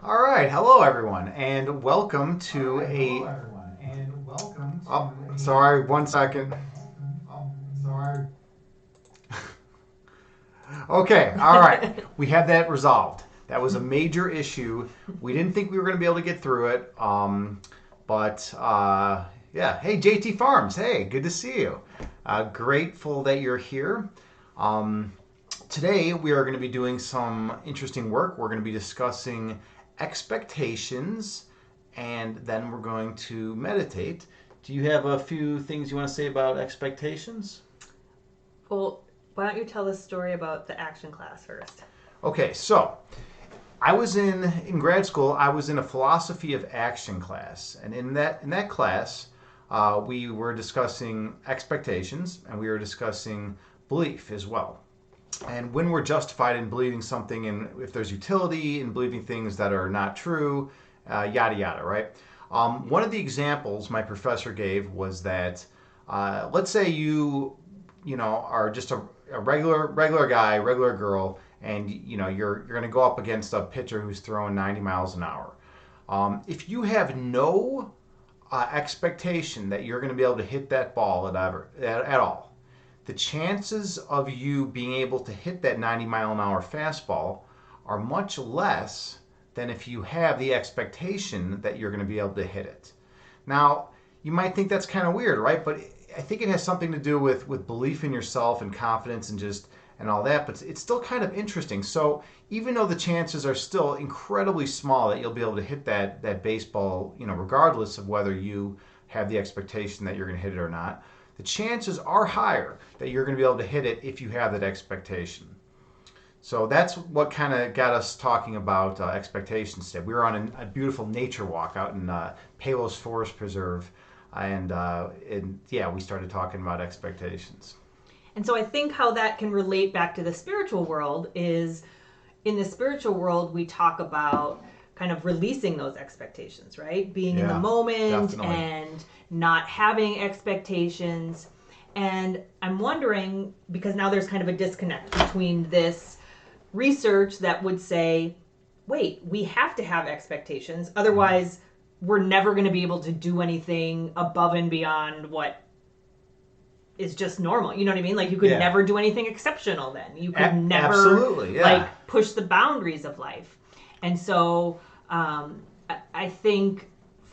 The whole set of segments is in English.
All right, hello everyone, and welcome to Oh, sorry, one second. Okay, all right, we have that resolved. That was a major issue. We didn't think we were going to be able to get through it, but yeah. Hey, JT Farms. Hey, good to see you. Grateful that you're here. Um, Today we are going to be doing some interesting work. We're going to be discussing expectations, and then we're going to meditate. Do you have a few things you want to say about expectations? Well, why don't you tell the story about the action class first? Okay, so I was in grad school. I was in a philosophy of action class, and in that class, we were discussing expectations, and we were discussing belief as well. And when we're justified in believing something, and if there's utility in believing things that are not true, yada yada, right? One of the examples my professor gave was that let's say you are just a regular guy, regular girl, and you're going to go up against a pitcher who's throwing 90 miles an hour. If you have no expectation that you're going to be able to hit that ball at all, the chances of you being able to hit that 90-mile-an-hour fastball are much less than if you have the expectation that you're going to be able to hit it. Now, you might think that's kind of weird, right? But I think it has something to do with belief in yourself and confidence and all that, but it's still kind of interesting. So even though the chances are still incredibly small that you'll be able to hit that baseball, regardless of whether you have the expectation that you're going to hit it or not, the chances are higher that you're going to be able to hit it if you have that expectation. So that's what kind of got us talking about expectations today. We were on a beautiful nature walk out in Palos Forest Preserve, and yeah, we started talking about expectations. And so I think how that can relate back to the spiritual world is in the spiritual world, we talk about kind of releasing those expectations, right? Being in the Yeah, moment definitely. and not having expectations. And I'm wondering, because now there's kind of a disconnect between this research that would say, wait, we have to have expectations. Mm-hmm. Otherwise, we're never going to be able to do anything above and beyond what is just normal. You know what I mean? Like you could Yeah, never do anything exceptional then. You could never absolutely. Yeah. like push the boundaries of life. And so I think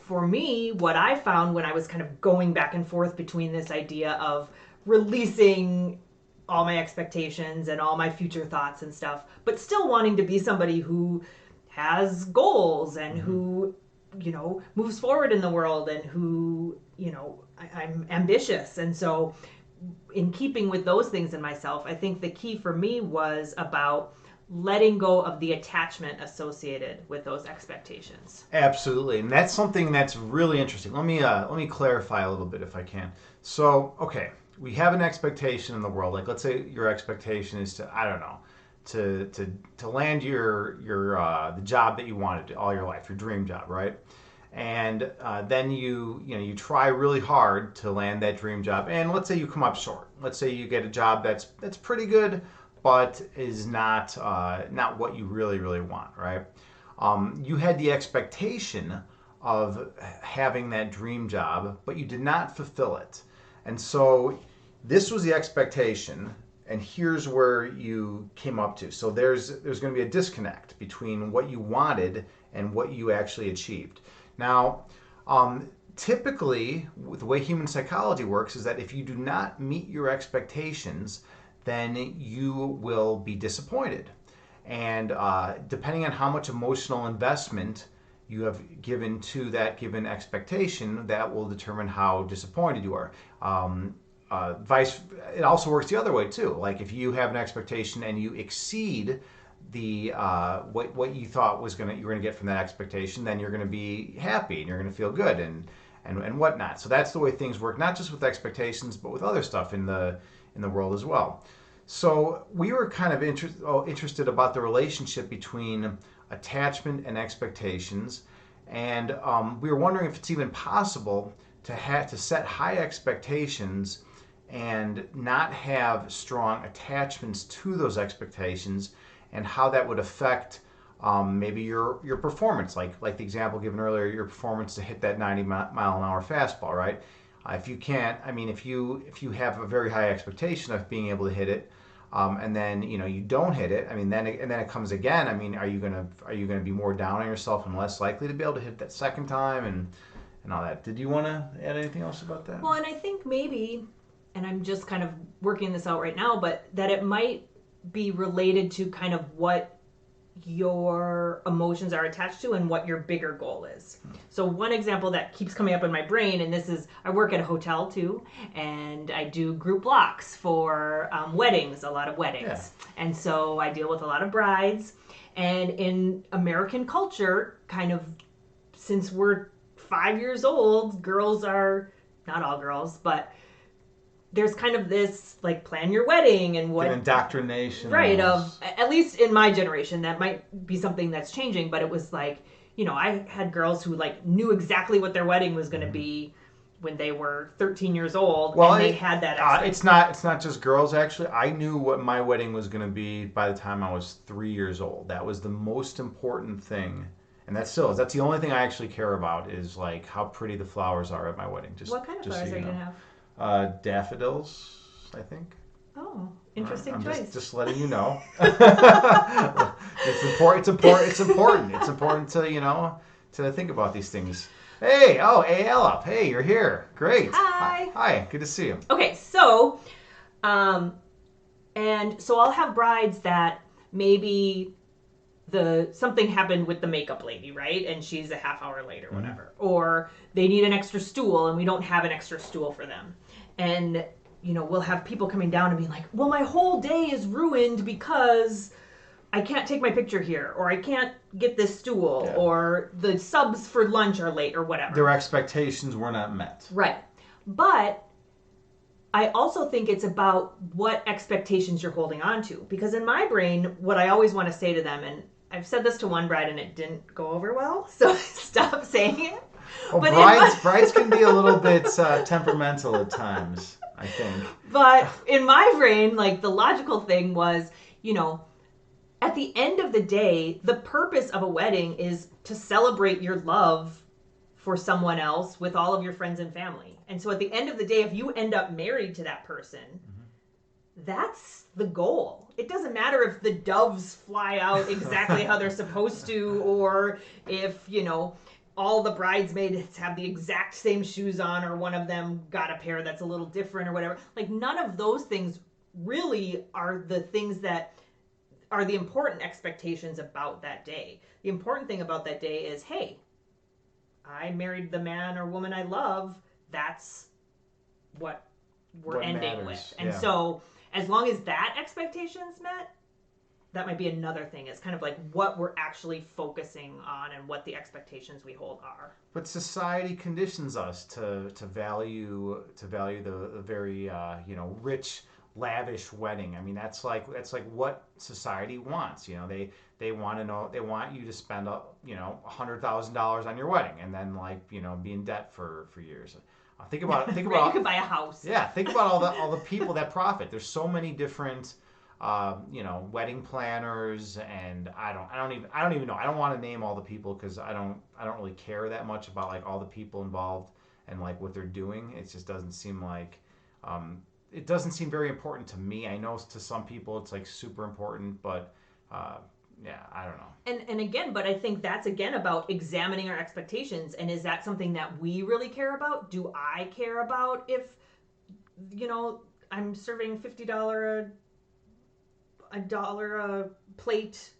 for me, what I found when I was kind of going back and forth between this idea of releasing all my expectations and all my future thoughts and stuff, but still wanting to be somebody who has goals and Mm-hmm. who moves forward in the world and who I'm ambitious. And so in keeping with those things in myself, I think the key for me was about letting go of the attachment associated with those expectations. Absolutely, and that's something that's really interesting. Let me clarify a little bit if I can. So, okay, we have an expectation in the world. Like, let's say your expectation is to, I don't know, to land your the job that you wanted all your life, your dream job, right? And then you try really hard to land that dream job, and let's say you come up short. Let's say you get a job that's pretty good, but is not what you really want, right? You had the expectation of having that dream job, but you did not fulfill it. And so this was the expectation, and here's where you came up to. So there's going to be a disconnect between what you wanted and what you actually achieved. Now, typically, the way human psychology works is that if you do not meet your expectations, then you will be disappointed. And depending on how much emotional investment you have given to that given expectation, that will determine how disappointed you are. Vice, it also works the other way too. Like if you have an expectation and you exceed the what you thought you're gonna get from that expectation, then you're gonna be happy and you're gonna feel good and whatnot. So that's the way things work, not just with expectations, but with other stuff in the world as well. So we were kind of interested about the relationship between attachment and expectations, and we were wondering if it's even possible to set high expectations and not have strong attachments to those expectations, and how that would affect Maybe your performance, like the example given earlier, your performance to hit that 90 mile an hour fastball, right? If you can't, I mean, if you have a very high expectation of being able to hit it, and then you don't hit it, I mean, then it comes again. I mean, are you gonna be more down on yourself and less likely to be able to hit that second time and all that? Did you want to add anything else about that? Well, and I think maybe, and I'm just kind of working this out right now, but that it might be related to kind of what your emotions are attached to and what your bigger goal is. So one example that keeps coming up in my brain, and this is, I work at a hotel too, and I do group blocks for weddings, a lot of weddings. Yeah. And so I deal with a lot of brides. And in American culture, kind of since we're 5 years old, girls are, not all girls, but there's kind of this like plan your wedding and what indoctrination, right, of at least in my generation. That might be something that's changing, but it was like, I had girls who like knew exactly what their wedding was going to be when they were 13 years old. Well, and they had that it's not just girls. Actually, I knew what my wedding was going to be by the time I was 3 years old. That was the most important thing. And that still is. That's the only thing I actually care about, is like how pretty the flowers are at my wedding. What kind of flowers are you going to have? Daffodils, I think. Oh, interesting I'm choice. just letting you know. It's important. It's important. It's important to think about these things. Hey, AL up. Hey, you're here. Great. Hi. Hi. Good to see you. Okay, so, and so I'll have brides that maybe something happened with the makeup lady, right? And she's a half hour late or whatever. Or they need an extra stool and we don't have an extra stool for them. And, we'll have people coming down and being like, well, my whole day is ruined because I can't take my picture here, or I can't get this stool, or the subs for lunch are late, or whatever. Their expectations were not met. Right. But I also think it's about what expectations you're holding on to. Because in my brain, what I always want to say to them, and I've said this to one bride and it didn't go over well, so stop saying it. Well, but brides can be a little bit temperamental at times, I think. But in my brain, like, the logical thing was, at the end of the day, the purpose of a wedding is to celebrate your love for someone else with all of your friends and family. And so at the end of the day, if you end up married to that person, that's the goal. It doesn't matter if the doves fly out exactly how they're supposed to, or if, all the bridesmaids have the exact same shoes on, or one of them got a pair that's a little different or whatever. Like, none of those things really are the things that are the important expectations about that day. The important thing about that day is, hey, I married the man or woman I love. That's what we're ending matters. with. And so as long as that expectation's met, that might be another thing. It's kind of like what we're actually focusing on and what the expectations we hold are. But society conditions us to value the very rich, lavish wedding. I mean, that's like what society wants. They want to know, they want you to spend $100,000 on your wedding and then be in debt for years. Think about Right, you could buy a house. Yeah, think about all the people that profit. There's so many different wedding planners, and I don't even know. I don't want to name all the people because I don't really care that much about all the people involved and what they're doing. It just doesn't seem it doesn't seem very important to me. I know to some people it's super important, but I don't know. And again, but I think that's again about examining our expectations. And is that something that we really care about? Do I care about if I'm serving $50 a plate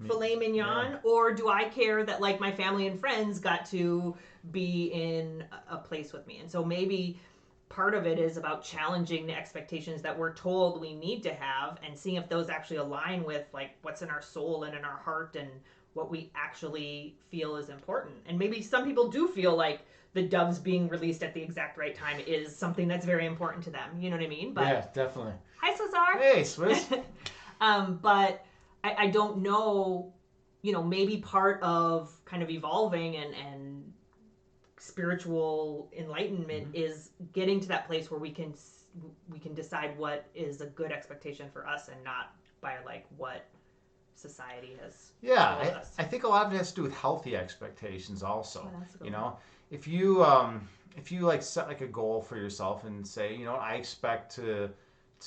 filet mignon, or do I care that my family and friends got to be in a place with me? And so maybe part of it is about challenging the expectations that we're told we need to have and seeing if those actually align with what's in our soul and in our heart and what we actually feel is important. And maybe some people do feel like the doves being released at the exact right time is something that's very important to them. You know what I mean? But yeah, definitely. Hi, Swizzar. Hey, Swiss. But I don't know, maybe part of kind of evolving and spiritual enlightenment is getting to that place where we can decide what is a good expectation for us and not by what society has Yeah, told us. I think a lot of it has to do with healthy expectations also. Oh, that's a good You one. know, if you like set like a goal for yourself and say, you know, I expect to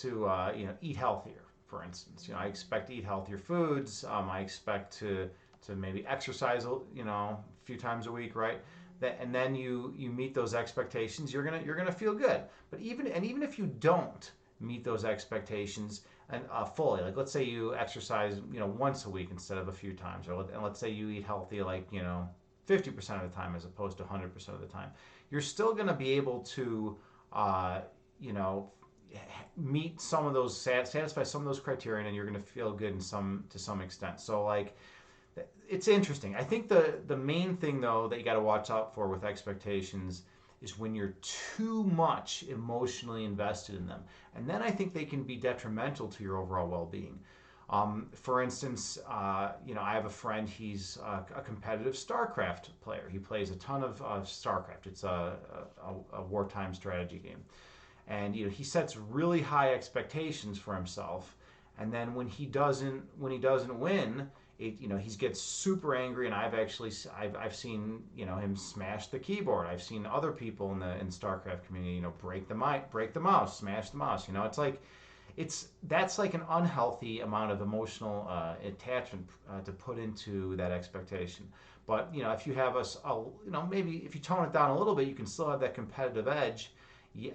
you know, eat healthier, for instance. You know, I expect to eat healthier foods. I expect to maybe exercise, you know, a few times a week, right? That, and then you meet those expectations, you're gonna feel good. But even if you don't meet those expectations and fully, like let's say you exercise, you know, once a week instead of a few times, and let's say you eat healthy, like, you know, 50% of the time as opposed to 100% of the time, you're still going to be able to you know, meet some of those, satisfy some of those criteria, and you're going to feel good in some, to some extent. So like, it's interesting. I think the main thing though that you got to watch out for with expectations is when you're too much emotionally invested in them, and then I think they can be detrimental to your overall well-being. For instance, you know, I have a friend. He's a competitive StarCraft player. He plays a ton of StarCraft. It's a wartime strategy game, and you know, he sets really high expectations for himself, and then when he doesn't win, it, you know, he gets super angry. And I've seen, you know, him smash the keyboard. I've seen other people in the StarCraft community, you know, break the mic, break the mouse, smash the mouse. You know, it's like, that's like an unhealthy amount of emotional attachment to put into that expectation. But you know, if you have you know, maybe if you tone it down a little bit, you can still have that competitive edge,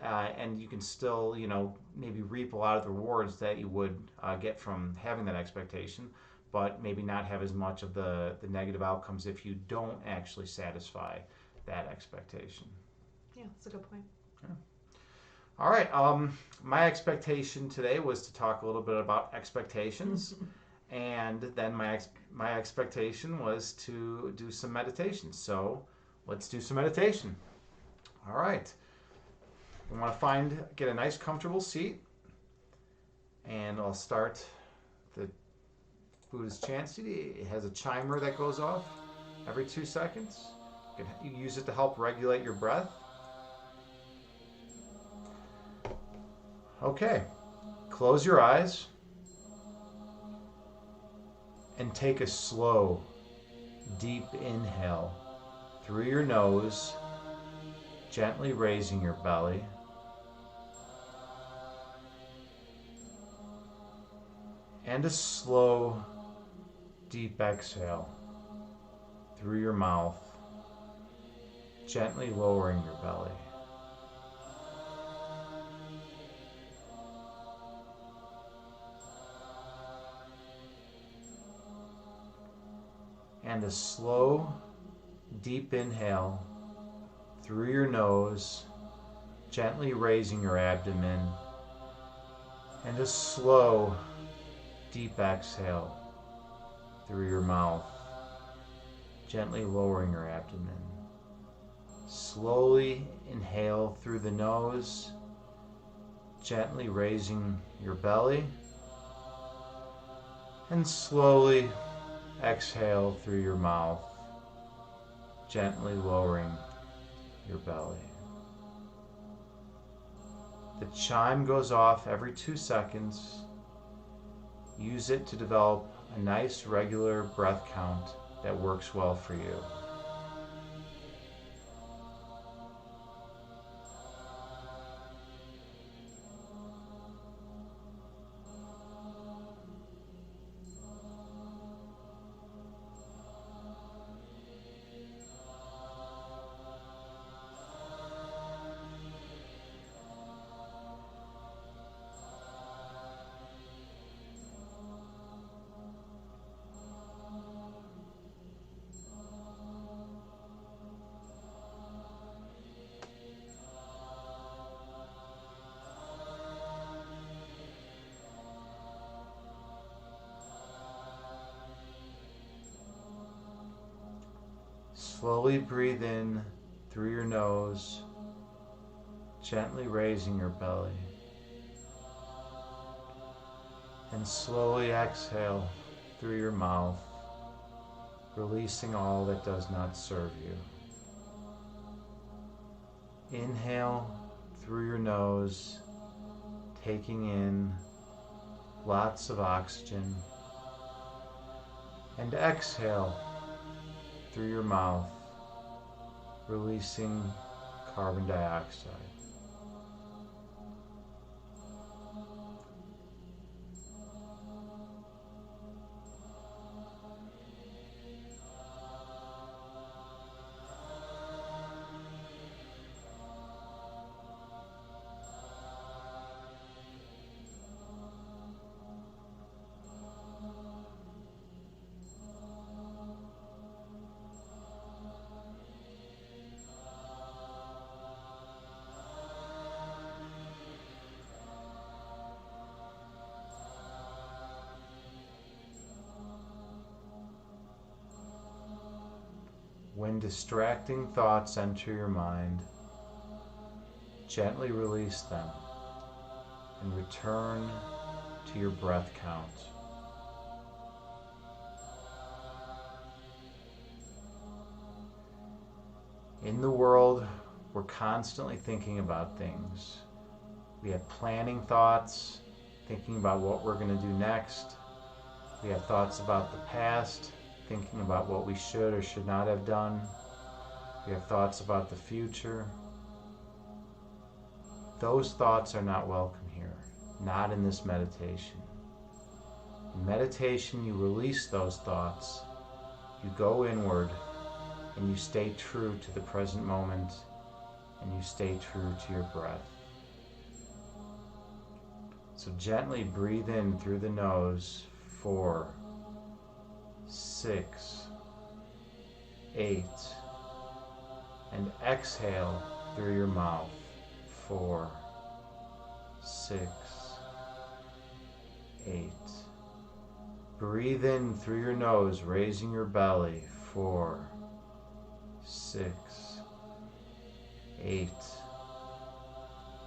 and you can still, you know, maybe reap a lot of the rewards that you would get from having that expectation, but maybe not have as much of the negative outcomes if you don't actually satisfy that expectation. Yeah, that's a good point. Yeah. All right. My expectation today was to talk a little bit about expectations, and then my expectation was to do some meditation. So let's do some meditation. All right. We want to get a nice comfortable seat, and I'll start the Buddha's Chanty. It has a chimer that goes off every 2 seconds. You use it to help regulate your breath. Okay. Close your eyes and take a slow, deep inhale through your nose, gently raising your belly. And a slow, deep exhale through your mouth, gently lowering your belly. And a slow, deep inhale through your nose, gently raising your abdomen. And a slow, deep exhale through your mouth, gently lowering your abdomen. Slowly inhale through the nose, gently raising your belly. And slowly exhale through your mouth, gently lowering your belly. The chime goes off every 2 seconds. Use it to develop a nice regular breath count that works well for you. Slowly breathe in through your nose, gently raising your belly. And slowly exhale through your mouth, releasing all that does not serve you. Inhale through your nose, taking in lots of oxygen. And exhale through your mouth, releasing carbon dioxide. When distracting thoughts enter your mind, gently release them and return to your breath count. In the world, we're constantly thinking about things. We have planning thoughts, thinking about what we're going to do next. We have thoughts about the past, thinking about what we should or should not have done. We have thoughts about the future. Those thoughts are not welcome here, not in this meditation. In meditation, you release those thoughts, you go inward, and you stay true to the present moment, and you stay true to your breath. So gently breathe in through the nose, 4, 6, 8, and exhale through your mouth, 4, 6, 8. Breathe in through your nose, raising your belly, 4, 6, 8.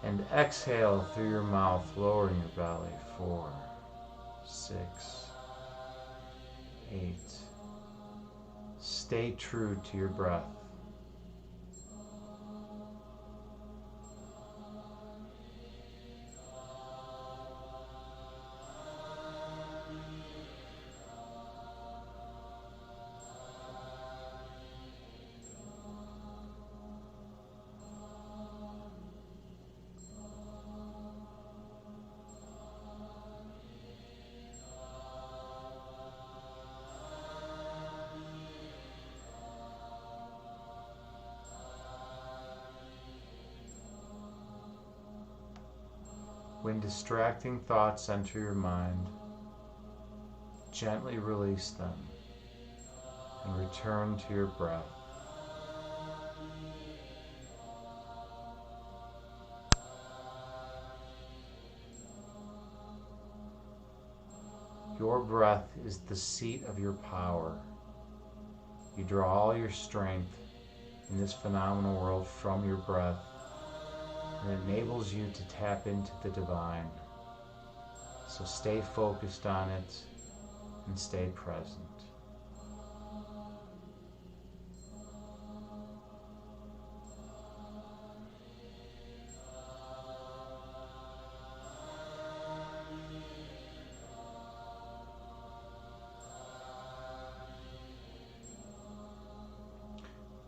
And exhale through your mouth, lowering your belly, 4, 6, 8. Stay true to your breath. When distracting thoughts enter your mind, gently release them and return to your breath. Your breath is the seat of your power. You draw all your strength in this phenomenal world from your breath, and it enables you to tap into the divine. So stay focused on it and stay present.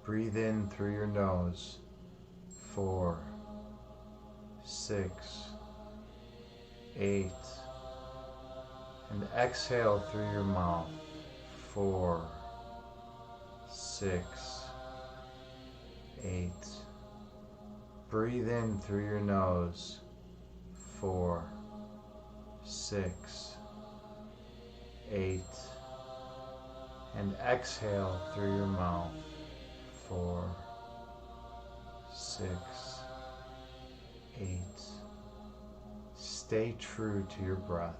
Breathe in through your nose, 4, 6, 8, and exhale through your mouth, 4, 6, 8. Breathe in through your nose, 4, 6, 8, and exhale through your mouth, 4, 6, 8. Stay true to your breath.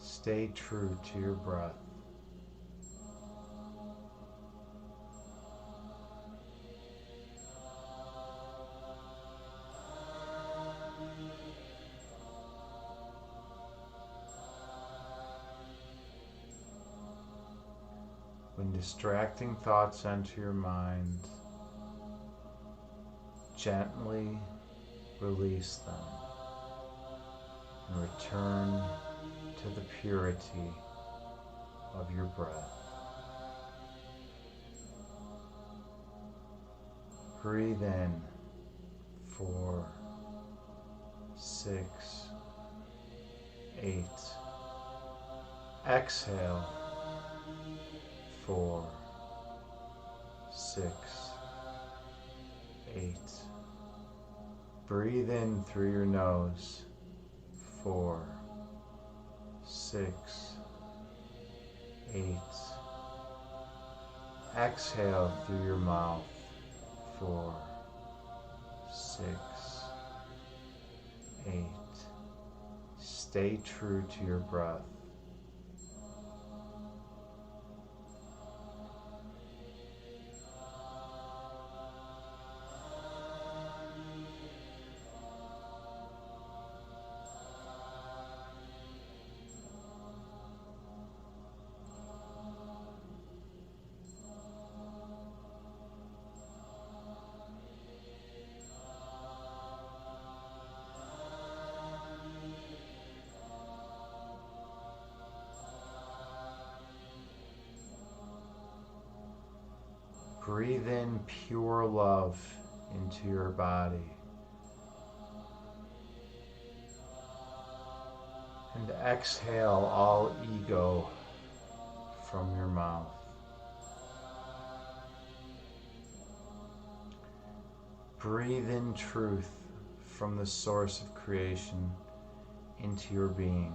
Stay true to your breath. distracting thoughts enter your mind, gently release them and return to the purity of your breath. Breathe in 4, 6, 8. Exhale 4, 6, 8. Breathe in through your nose 4, 6, 8. Exhale through your mouth 4, 6, 8. Stay true to your breath. Breathe in pure love into your body. And exhale all ego from your mouth. Breathe in truth from the source of creation into your being.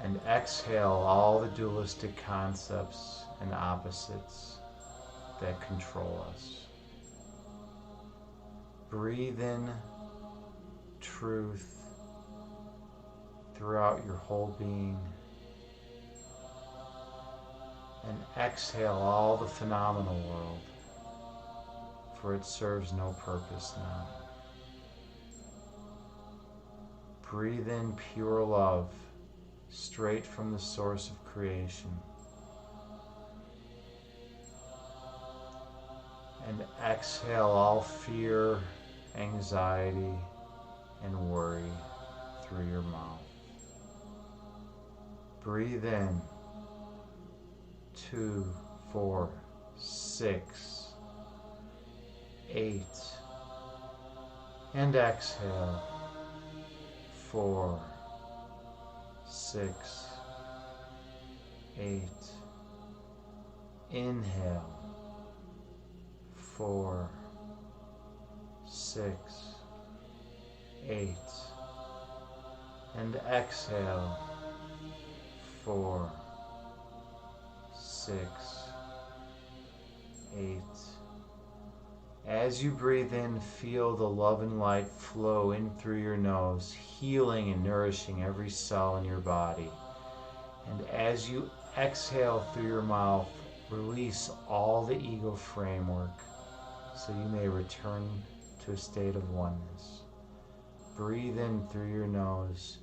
And exhale all the dualistic concepts and opposites that control us. Breathe in truth throughout your whole being. And exhale all the phenomenal world, for it serves no purpose now. Breathe in pure love straight from the source of creation. And exhale all fear, anxiety, and worry through your mouth. Breathe in 2, 4, 6, 8. And exhale 4, 6, 8. Inhale 4, 6, 8. And exhale 4, 6, 8. As you breathe in, feel the love and light flow in through your nose, healing and nourishing every cell in your body. And as you exhale through your mouth, release all the ego framework so you may return to a state of oneness. Breathe in through your nose,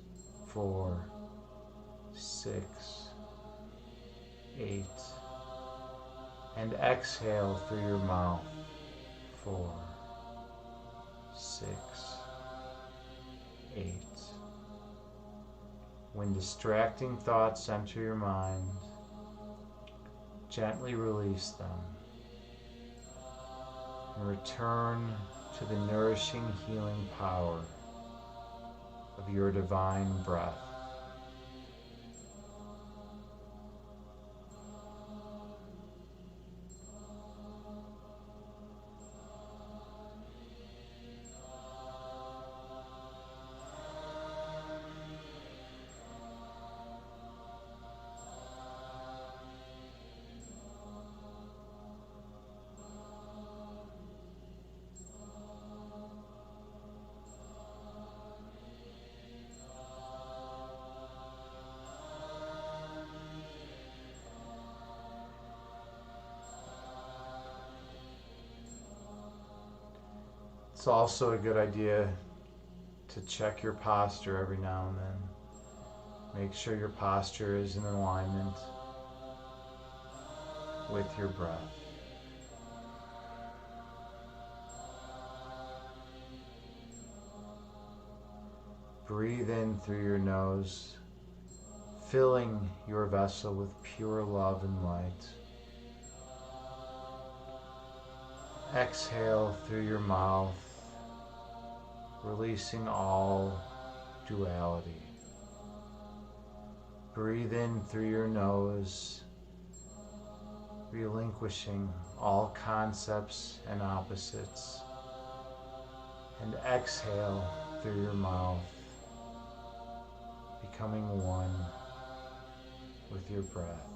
4, 6, 8. And exhale through your mouth, 4, 6, 8. When distracting thoughts enter your mind, gently release them and return to the nourishing, healing power of your divine breath. It's also a good idea to check your posture every now and then. Make sure your posture is in alignment with your breath. Breathe in through your nose, filling your vessel with pure love and light. Exhale through your mouth, releasing all duality. Breathe in through your nose, relinquishing all concepts and opposites. And exhale through your mouth, becoming one with your breath.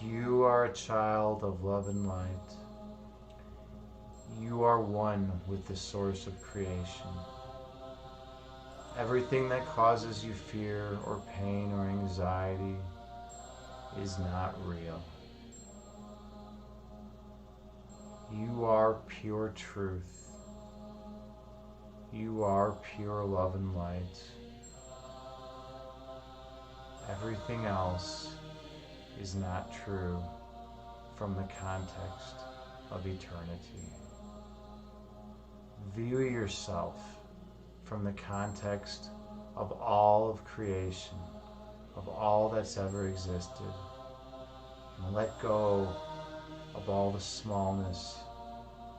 You are a child of love and light. You are one with the source of creation. Everything that causes you fear or pain or anxiety is not real. You are pure truth. You are pure love and light. Everything else is not true from the context of eternity. View yourself from the context of all of creation, of all that's ever existed, and let go of all the smallness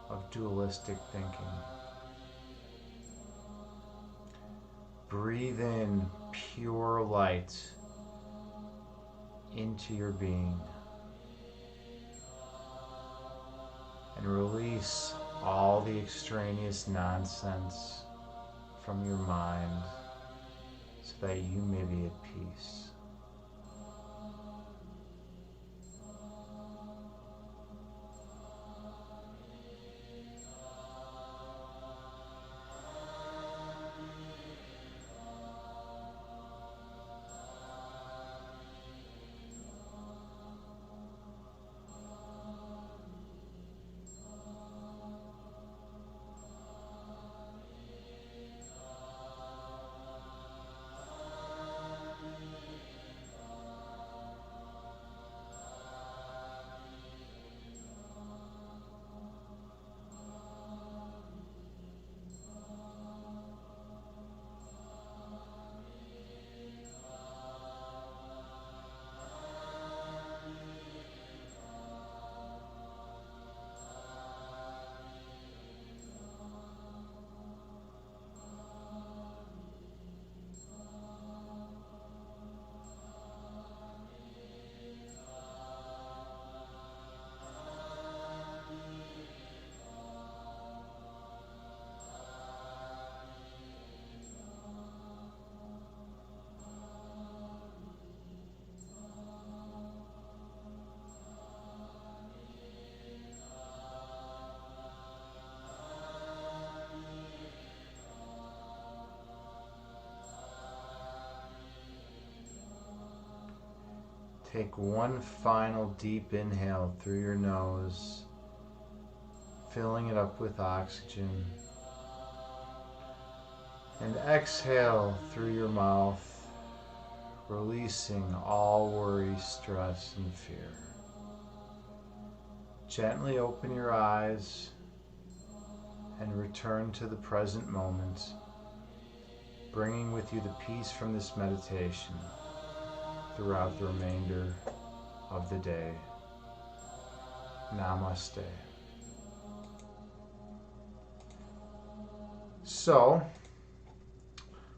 of dualistic thinking. Breathe in pure light into your being and release all the extraneous nonsense from your mind so that you may be at peace. Take one final deep inhale through your nose, filling it up with oxygen. And exhale through your mouth, releasing all worry, stress, and fear. Gently open your eyes and return to the present moment, bringing with you the peace from this meditation throughout the remainder of the day. Namaste. So,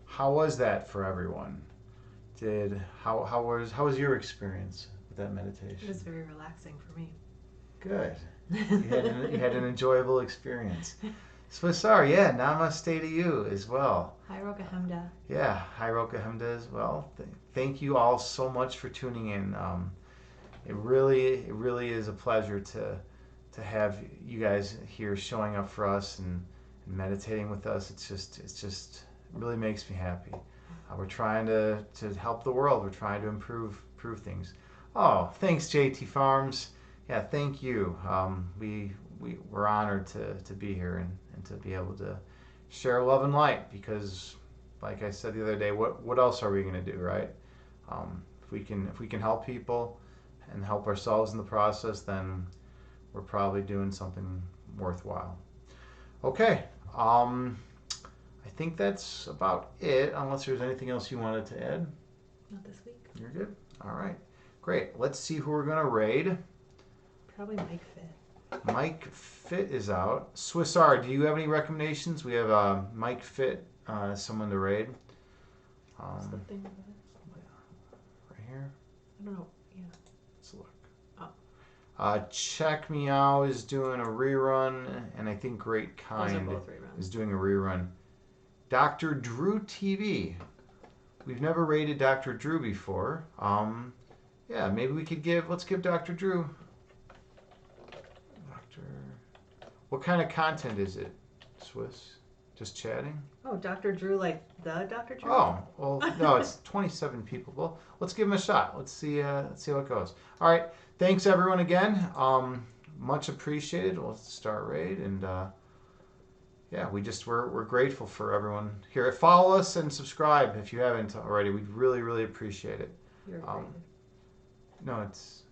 how was that for everyone? How was your experience with that meditation? It was very relaxing for me. Good. You had an enjoyable experience. Swissar, yeah, namaste to you as well. Hi, Roka Hamda. Yeah, hi Roka Hamda as well. Thank you all so much for tuning in. It really is a pleasure to have you guys here showing up for us and meditating with us. It really makes me happy. We're trying to help the world. We're trying to improve things. Oh, thanks JT Farms. Yeah, thank you. We're honored to be here and to be able to share love and light because, like I said the other day, what else are we gonna do, right? If we can help people and help ourselves in the process, then we're probably doing something worthwhile. Okay. I think that's about it, unless there's anything else you wanted to add. Not this week. You're good? All right. Great. Let's see who we're going to raid. Probably Mike Fit. Mike Fit is out. Swissar, do you have any recommendations? We have Mike Fit, someone to raid. What's the thing about it? Right here. I don't know. Yeah. Let's look. Oh. Check Meow is doing a rerun, and I think Great Kind Those are both reruns. is doing a rerun. Dr. Drew TV. We've never rated Dr. Drew before. Yeah, maybe we could let's give Dr. Drew. What kind of content is it, Swiss? Just chatting? Oh, Dr. Drew, like the Dr. Drew? Oh, well, no, it's 27 people. Well, let's give him a shot. Let's see how it goes. All right, thanks everyone again. Much appreciated. Let's start raid and. Yeah, we're grateful for everyone here. Follow us and subscribe if you haven't already. We'd really appreciate it. You're no, it's